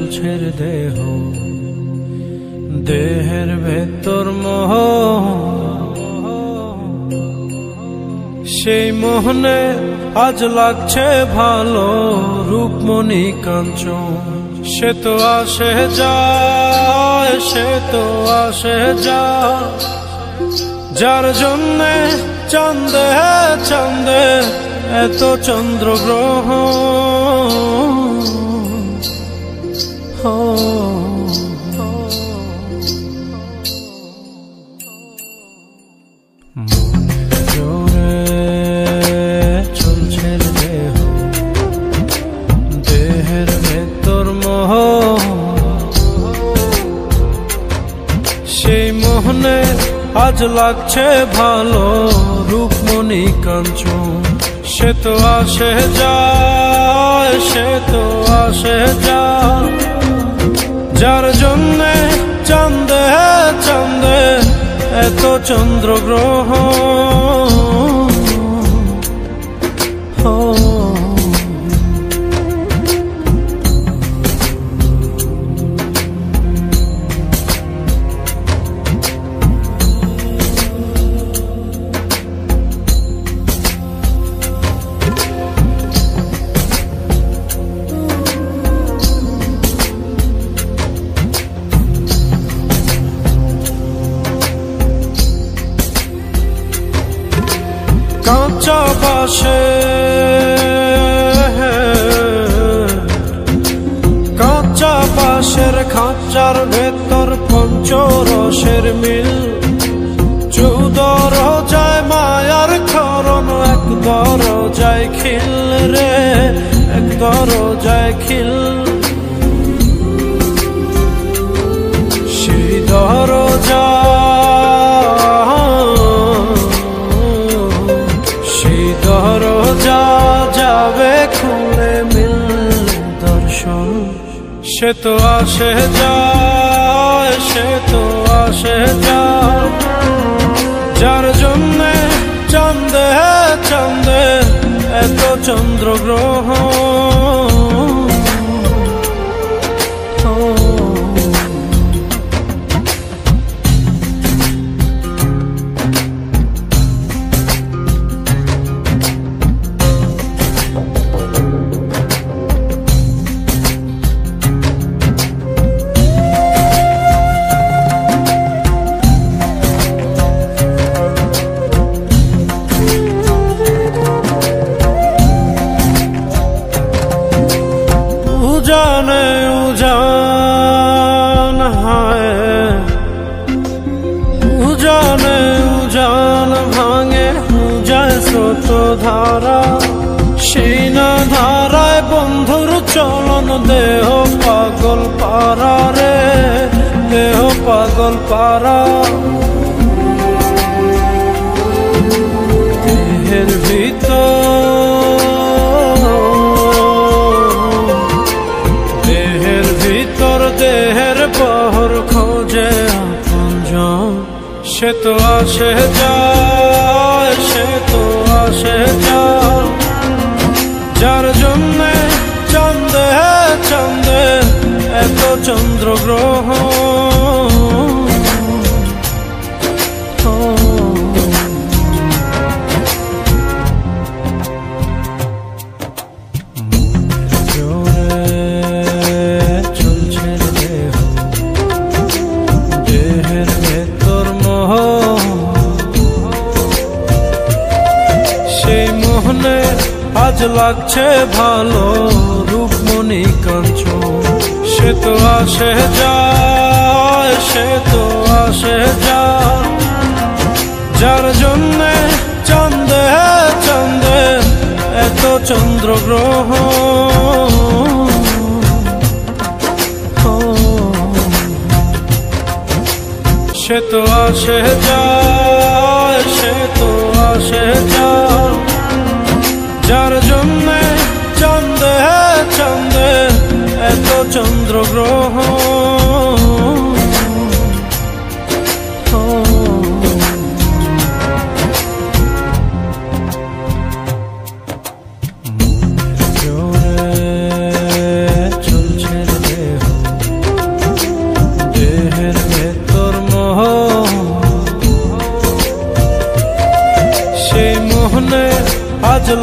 চলছে দেহ, দেহের ভেতর মোহ, সেই মোহনে আজ লাগছে ভালো রূপমণি কাঞ্চন। সে তো আসে যায়, সে তো আসে যায়, যার জন্যে চাঁদে চাঁদে এত চন্দ্রগ্রহণ। মনের জোরে চলছে দেহ, দেহের ভেতর মোহ, সেই মোহনে আজ লাগছে ভালো রূপমণি কাঞ্চন। সে তো আসে যায়, সে তো আসে যায়, যার জন্যে চাঁদে চাঁদে এত চন্দ্রগ্রহণ। কাঁচা বাসে, কাঁচা বাসের খাঁচার ভেতর পঞ্চরসের মিল, চৌদর যায় মায়ার খরণ, এক দরজায় খিল রে, এক দরজায় খিল। সেই দরজা, দরজা যাবে খুলে মিল দর্শন। সে তো আসে যায়, সে তো আসে যায়, যার জন্যে চাঁদে চাঁদে এত চন্দ্রগ্রহণ। उजाने उजान हाय, उजाने उजान भांगे যায় স্রোত ধারা, সেই না ধারায় বন্ধুর চলন, দেহ পাগল পারা রে, দেহ পাগল পারা। দেহের ভিতর দেহের পহর খোঁজে আপনজন। সে তো আসে যায়, সে তো আসে যায়, যার জন্যে চাঁদে চাঁদে এত চন্দ্রগ্রহণ। আজ লাগছে ভালো রূপমণি কাঞ্চন। সে তো আসে যায়, সে তো আসে যায়, যার জন্যে চাঁদে চাঁদে এত চন্দ্রগ্রহণ। সে তো আসে যায়, সে তো আসে যায়, যার জন্যে চাঁদে চাঁদে এত চন্দ্রগ্রহণ। জোরে চলছে দেহ,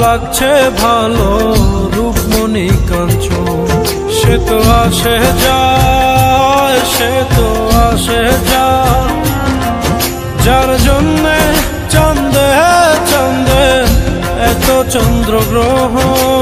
লাগছে ভালো রূপমণি কাঞ্চন। সে তো আসে যায়, সে তো আসে যায়, যার জন্যে চাঁদে চাঁদে এত চন্দ্রগ্রহণ।